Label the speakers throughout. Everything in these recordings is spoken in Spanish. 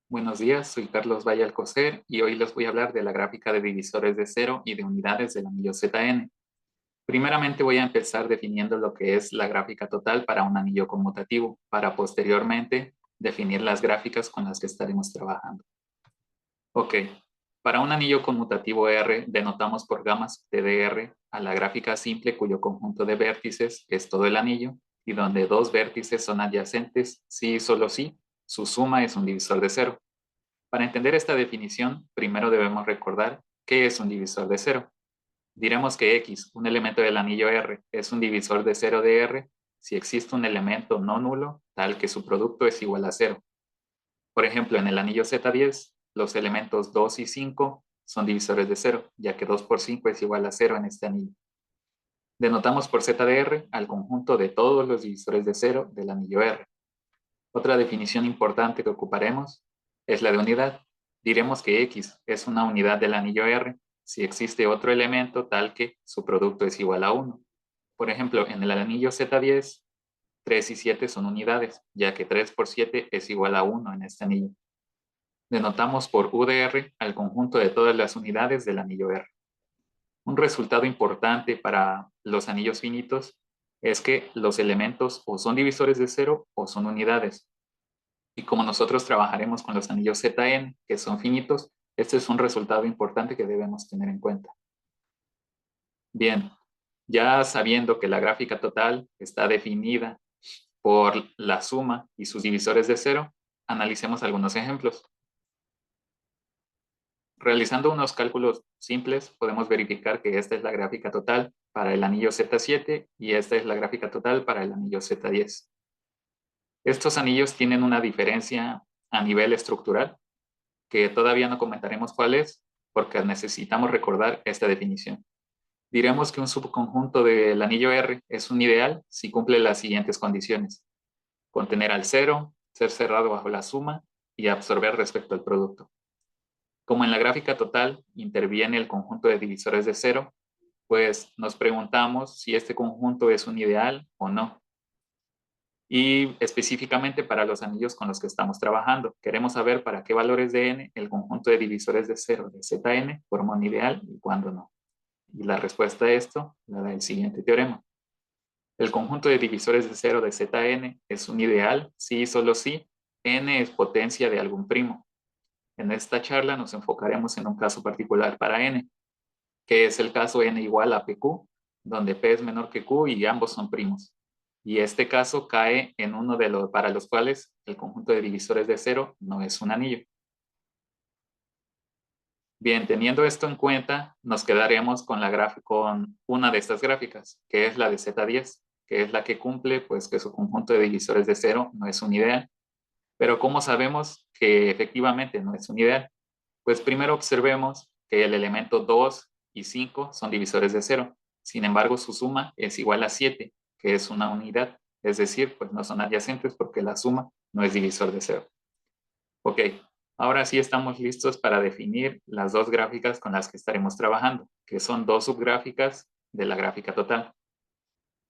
Speaker 1: Buenos días, soy Carlos Valle Alcocer y hoy les voy a hablar de la gráfica de divisores de cero y de unidades del anillo ZN. Primeramente voy a empezar definiendo lo que es la gráfica total para un anillo conmutativo, para posteriormente definir las gráficas con las que estaremos trabajando. Ok, para un anillo conmutativo R denotamos por gamas de DR a la gráfica simple cuyo conjunto de vértices es todo el anillo y donde dos vértices son adyacentes si y solo si su suma es un divisor de cero. Para entender esta definición, primero debemos recordar qué es un divisor de cero. Diremos que X, un elemento del anillo R, es un divisor de cero de R si existe un elemento no nulo tal que su producto es igual a cero. Por ejemplo, en el anillo Z10, los elementos 2 y 5 son divisores de cero, ya que 2 por 5 es igual a cero en este anillo. Denotamos por Z de R al conjunto de todos los divisores de cero del anillo R. Otra definición importante que ocuparemos es la de unidad. Diremos que X es una unidad del anillo R si existe otro elemento tal que su producto es igual a 1. Por ejemplo, en el anillo Z10, 3 y 7 son unidades, ya que 3 por 7 es igual a 1 en este anillo. Denotamos por U de R al conjunto de todas las unidades del anillo R. Un resultado importante para los anillos finitos es que los elementos o son divisores de cero o son unidades. Y como nosotros trabajaremos con los anillos ZN, que son finitos, este es un resultado importante que debemos tener en cuenta. Bien, ya sabiendo que la gráfica total está definida por la suma y sus divisores de cero, analicemos algunos ejemplos. Realizando unos cálculos simples, podemos verificar que esta es la gráfica total para el anillo Z7 y esta es la gráfica total para el anillo Z10. Estos anillos tienen una diferencia a nivel estructural, que todavía no comentaremos cuál es, porque necesitamos recordar esta definición. Diremos que un subconjunto del anillo R es un ideal si cumple las siguientes condiciones: contener al cero, ser cerrado bajo la suma y absorber respecto al producto. Como en la gráfica total interviene el conjunto de divisores de cero, pues nos preguntamos si este conjunto es un ideal o no. Y específicamente para los anillos con los que estamos trabajando, queremos saber para qué valores de n el conjunto de divisores de cero de Zn forma un ideal y cuándo no. Y la respuesta a esto la da el siguiente teorema. El conjunto de divisores de cero de Zn es un ideal si y solo si n es potencia de algún primo. En esta charla nos enfocaremos en un caso particular para n, que es el caso n igual a pq, donde p es menor que q y ambos son primos. Y este caso cae en uno de los para los cuales el conjunto de divisores de cero no es un anillo. Bien, teniendo esto en cuenta, nos quedaremos con con una de estas gráficas, que es la de Z10, que es la que cumple pues que su conjunto de divisores de cero no es un ideal. Pero ¿cómo sabemos que efectivamente no es un ideal? Pues primero observemos que el elemento 2 y 5 son divisores de cero. Sin embargo, su suma es igual a 7, que es una unidad. Es decir, pues no son adyacentes porque la suma no es divisor de cero. Ok, ahora sí estamos listos para definir las dos gráficas con las que estaremos trabajando, que son dos subgráficas de la gráfica total.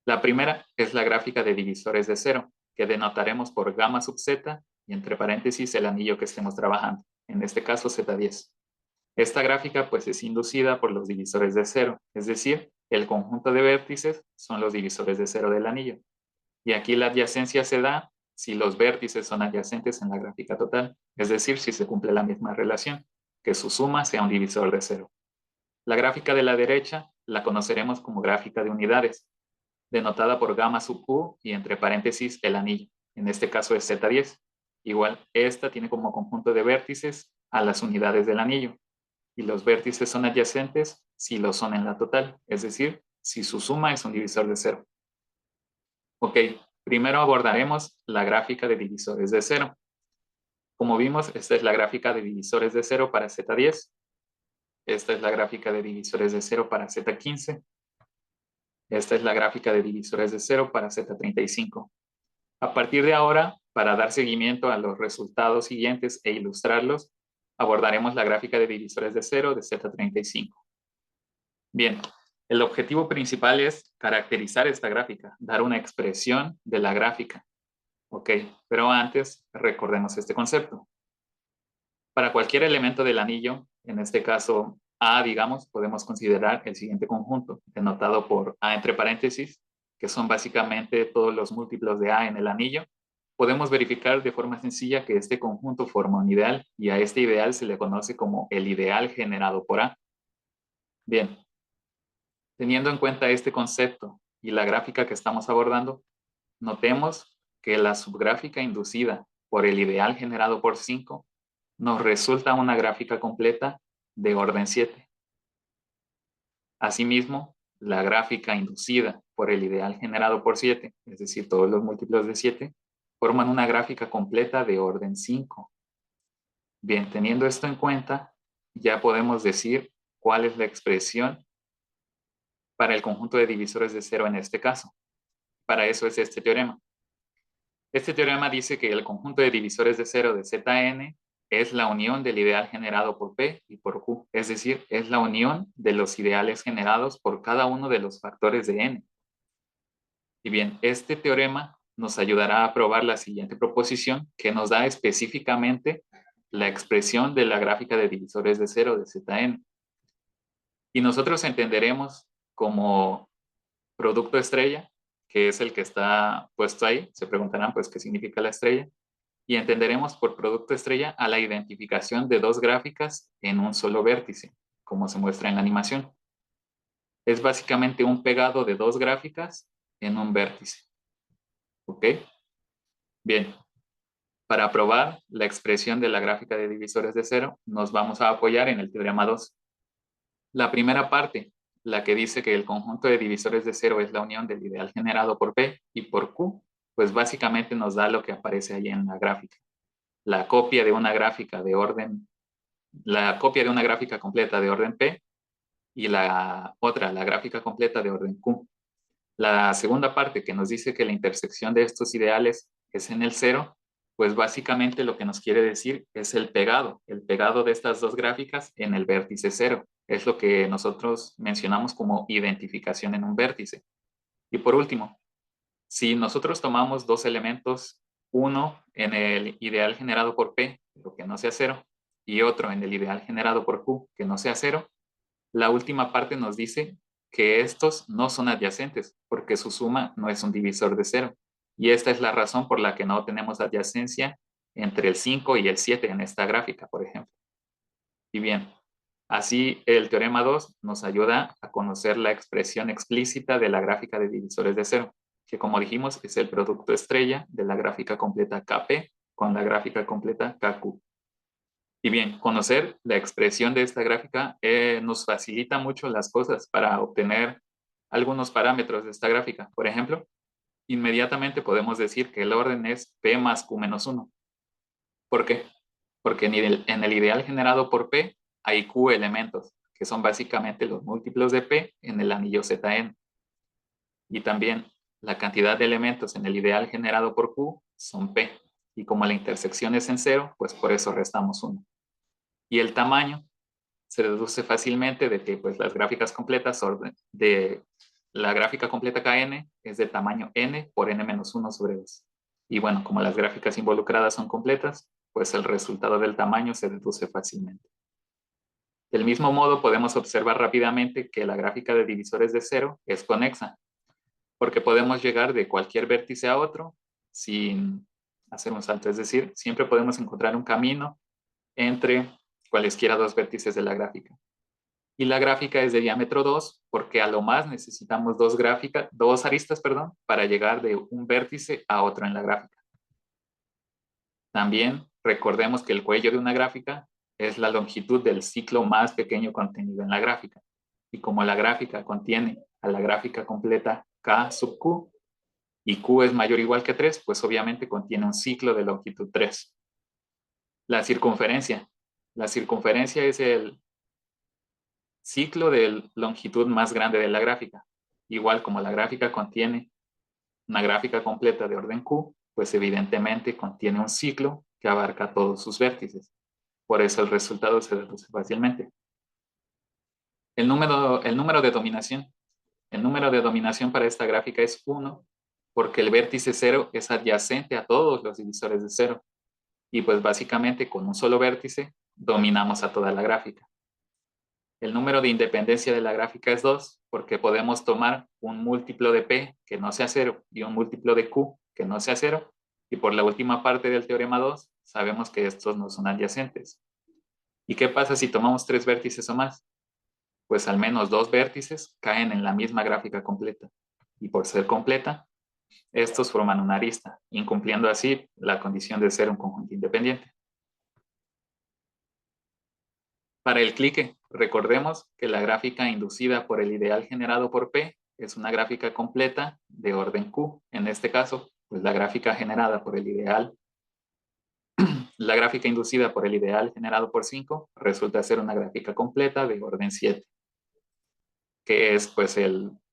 Speaker 1: La primera es la gráfica de divisores de cero, que denotaremos por gamma sub z y entre paréntesis el anillo que estemos trabajando, en este caso Z10. Esta gráfica pues es inducida por los divisores de cero, es decir, el conjunto de vértices son los divisores de cero del anillo. Y aquí la adyacencia se da si los vértices son adyacentes en la gráfica total, es decir, si se cumple la misma relación, que su suma sea un divisor de cero. La gráfica de la derecha la conoceremos como gráfica de unidades, denotada por gamma sub u y entre paréntesis el anillo. En este caso es Z10. Igual, esta tiene como conjunto de vértices a las unidades del anillo. Y los vértices son adyacentes si lo son en la total, es decir, si su suma es un divisor de cero. Ok, primero abordaremos la gráfica de divisores de cero. Como vimos, esta es la gráfica de divisores de cero para Z10. Esta es la gráfica de divisores de cero para Z15. Esta es la gráfica de divisores de cero para Z35. A partir de ahora, para dar seguimiento a los resultados siguientes e ilustrarlos, abordaremos la gráfica de divisores de cero de Z35. Bien, el objetivo principal es caracterizar esta gráfica, dar una expresión de la gráfica. Ok, pero antes recordemos este concepto. Para cualquier elemento del anillo, en este caso A, digamos, podemos considerar el siguiente conjunto, denotado por A entre paréntesis, que son básicamente todos los múltiplos de A en el anillo. Podemos verificar de forma sencilla que este conjunto forma un ideal y a este ideal se le conoce como el ideal generado por A. Bien, teniendo en cuenta este concepto y la gráfica que estamos abordando, notemos que la subgráfica inducida por el ideal generado por 5 nos resulta una gráfica completa de orden 7. Asimismo, la gráfica inducida por el ideal generado por 7, es decir, todos los múltiplos de 7, forman una gráfica completa de orden 5. Bien, teniendo esto en cuenta, ya podemos decir cuál es la expresión para el conjunto de divisores de 0 en este caso. Para eso es este teorema. Este teorema dice que el conjunto de divisores de 0 de Zn es la unión del ideal generado por P y por Q, es decir, es la unión de los ideales generados por cada uno de los factores de n. Y bien, este teorema nos ayudará a probar la siguiente proposición que nos da específicamente la expresión de la gráfica de divisores de 0 de Zn. Y nosotros entenderemos como producto estrella, que es el que está puesto ahí. Se preguntarán, pues, ¿qué significa la estrella? Y entenderemos por producto estrella a la identificación de dos gráficas en un solo vértice, como se muestra en la animación. Es básicamente un pegado de dos gráficas en un vértice. ¿Ok? Bien. Para probar la expresión de la gráfica de divisores de 0, nos vamos a apoyar en el teorema 2. La primera parte, la que dice que el conjunto de divisores de 0 es la unión del ideal generado por P y por Q, pues básicamente nos da lo que aparece ahí en la gráfica. La copia de una gráfica completa de orden P y la otra, la gráfica completa de orden Q. La segunda parte que nos dice que la intersección de estos ideales es en el 0, pues básicamente lo que nos quiere decir es el pegado de estas dos gráficas en el vértice 0. Es lo que nosotros mencionamos como identificación en un vértice. Y por último, si nosotros tomamos dos elementos, uno en el ideal generado por P, pero que no sea 0, y otro en el ideal generado por Q, que no sea 0, la última parte nos dice que estos no son adyacentes, porque su suma no es un divisor de 0. Y esta es la razón por la que no tenemos adyacencia entre el 5 y el 7 en esta gráfica, por ejemplo. Y bien, así el teorema 2 nos ayuda a conocer la expresión explícita de la gráfica de divisores de 0, que como dijimos es el producto estrella de la gráfica completa Kp con la gráfica completa Kq. Y bien, conocer la expresión de esta gráfica nos facilita mucho las cosas para obtener algunos parámetros de esta gráfica. Por ejemplo, inmediatamente podemos decir que el orden es P más Q menos 1. ¿Por qué? Porque en el ideal generado por P hay Q elementos, que son básicamente los múltiplos de P en el anillo Zn. Y también la cantidad de elementos en el ideal generado por Q son P. Y como la intersección es en 0, pues por eso restamos 1. Y el tamaño se deduce fácilmente de que pues, las gráficas completas de la gráfica completa Kn es de tamaño n por n-1 sobre 2. Y bueno, como las gráficas involucradas son completas, pues el resultado del tamaño se deduce fácilmente. Del mismo modo, podemos observar rápidamente que la gráfica de divisores de 0 es conexa, porque podemos llegar de cualquier vértice a otro sin hacer un salto. Es decir, siempre podemos encontrar un camino entre cualesquiera dos vértices de la gráfica. Y la gráfica es de diámetro 2 porque a lo más necesitamos dos aristas, para llegar de un vértice a otro en la gráfica. También recordemos que el cuello de una gráfica es la longitud del ciclo más pequeño contenido en la gráfica. Y como la gráfica contiene a la gráfica completa K sub Q y Q es mayor o igual que 3, pues obviamente contiene un ciclo de longitud 3. La circunferencia. La circunferencia es el ciclo de longitud más grande de la gráfica. Igual como la gráfica contiene una gráfica completa de orden Q, pues evidentemente contiene un ciclo que abarca todos sus vértices. Por eso el resultado se deduce fácilmente. El número de dominación. El número de dominación para esta gráfica es 1, porque el vértice 0 es adyacente a todos los divisores de 0. Y pues básicamente con un solo vértice dominamos a toda la gráfica. El número de independencia de la gráfica es 2 porque podemos tomar un múltiplo de P que no sea 0 y un múltiplo de Q que no sea 0. Y por la última parte del teorema 2 sabemos que estos no son adyacentes. ¿Y qué pasa si tomamos 3 vértices o más? Pues al menos 2 vértices caen en la misma gráfica completa. Y por ser completa, estos forman una arista, incumpliendo así la condición de ser un conjunto independiente. Para el clique, recordemos que la gráfica inducida por el ideal generado por P es una gráfica completa de orden Q. En este caso, pues la gráfica generada por el ideal, la gráfica inducida por el ideal generado por 5 resulta ser una gráfica completa de orden 7, que es pues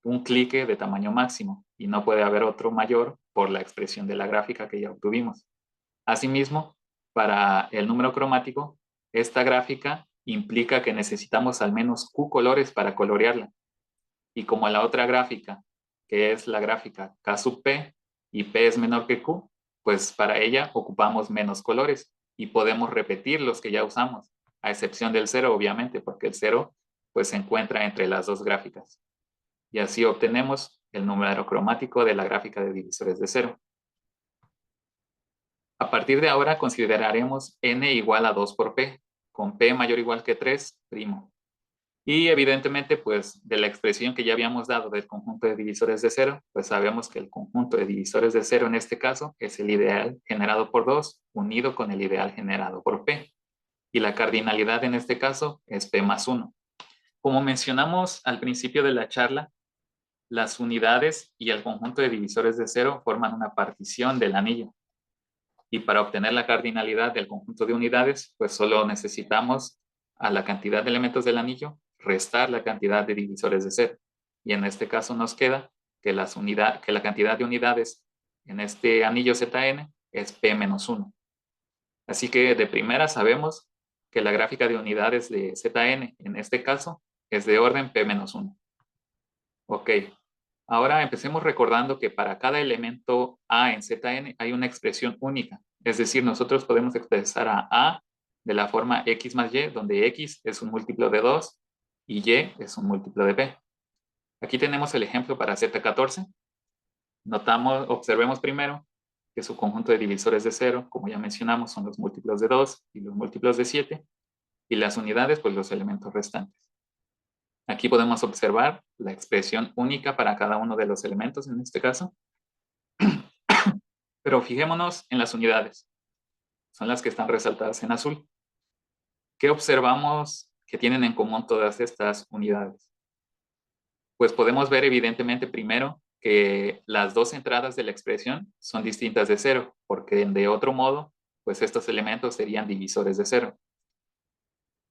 Speaker 1: un clique de tamaño máximo y no puede haber otro mayor por la expresión de la gráfica que ya obtuvimos. Asimismo, para el número cromático, esta gráfica implica que necesitamos al menos Q colores para colorearla. Y como la otra gráfica, que es la gráfica K sub P, y P es menor que Q, pues para ella ocupamos menos colores y podemos repetir los que ya usamos, a excepción del 0, obviamente, porque el 0 pues, se encuentra entre las dos gráficas. Y así obtenemos el número cromático de la gráfica de divisores de 0. A partir de ahora consideraremos n igual a 2 por p, con p mayor o igual que 3, primo. Y evidentemente, pues de la expresión que ya habíamos dado del conjunto de divisores de 0, pues sabemos que el conjunto de divisores de 0 en este caso es el ideal generado por 2 unido con el ideal generado por p. Y la cardinalidad en este caso es p más 1. Como mencionamos al principio de la charla, las unidades y el conjunto de divisores de 0 forman una partición del anillo. Y para obtener la cardinalidad del conjunto de unidades, pues solo necesitamos a la cantidad de elementos del anillo restar la cantidad de divisores de 0. Y en este caso nos queda que la cantidad de unidades en este anillo ZN es P menos 1. Así que de primera sabemos que la gráfica de unidades de ZN en este caso es de orden P menos 1. Ok, ahora empecemos recordando que para cada elemento A en Zn hay una expresión única. Es decir, nosotros podemos expresar a A de la forma x más y, donde x es un múltiplo de 2 y y es un múltiplo de b. Aquí tenemos el ejemplo para Z14. Observemos primero que su conjunto de divisores de 0, como ya mencionamos, son los múltiplos de 2 y los múltiplos de 7, y las unidades, pues los elementos restantes. Aquí podemos observar la expresión única para cada uno de los elementos en este caso. Pero fijémonos en las unidades. Son las que están resaltadas en azul. ¿Qué observamos que tienen en común todas estas unidades? Pues podemos ver evidentemente primero que las dos entradas de la expresión son distintas de 0, porque de otro modo, pues estos elementos serían divisores de 0.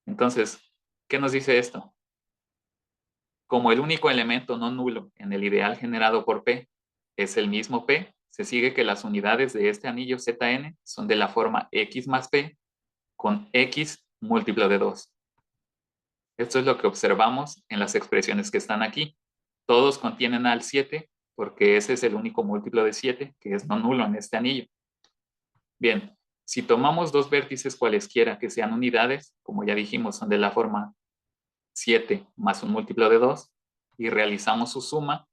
Speaker 1: Entonces, ¿qué nos dice esto? Como el único elemento no nulo en el ideal generado por P es el mismo P, se sigue que las unidades de este anillo Zn son de la forma x más P con x múltiplo de 2. Esto es lo que observamos en las expresiones que están aquí. Todos contienen al 7 porque ese es el único múltiplo de 7 que es no nulo en este anillo. Bien, si tomamos dos vértices cualesquiera que sean unidades, como ya dijimos, son de la forma 7 más un múltiplo de 2, y realizamos su suma,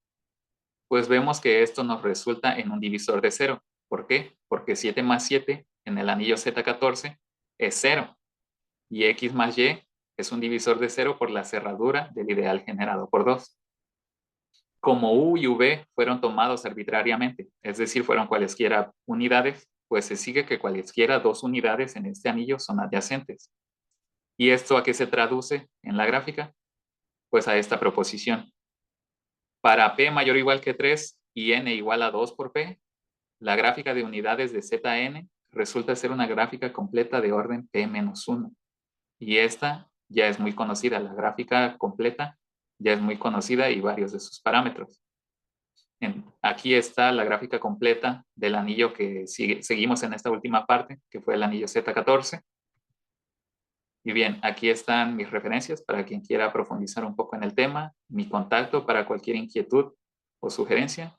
Speaker 1: pues vemos que esto nos resulta en un divisor de 0. ¿Por qué? Porque 7 más 7 en el anillo Z14 es 0 y x más y es un divisor de 0 por la cerradura del ideal generado por 2. Como u y v fueron tomados arbitrariamente, es decir, fueron cualesquiera unidades, pues se sigue que cualesquiera dos unidades en este anillo son adyacentes. ¿Y esto a qué se traduce en la gráfica? Pues a esta proposición. Para p mayor o igual que 3 y n igual a 2 por p, la gráfica de unidades de Zn resulta ser una gráfica completa de orden p menos 1. Y esta ya es muy conocida, la gráfica completa ya es muy conocida y varios de sus parámetros. Aquí está la gráfica completa del anillo que seguimos en esta última parte, que fue el anillo Z14. Y bien, aquí están mis referencias para quien quiera profundizar un poco en el tema, mi contacto para cualquier inquietud o sugerencia.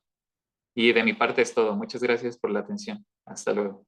Speaker 1: Y de mi parte es todo. Muchas gracias por la atención. Hasta luego.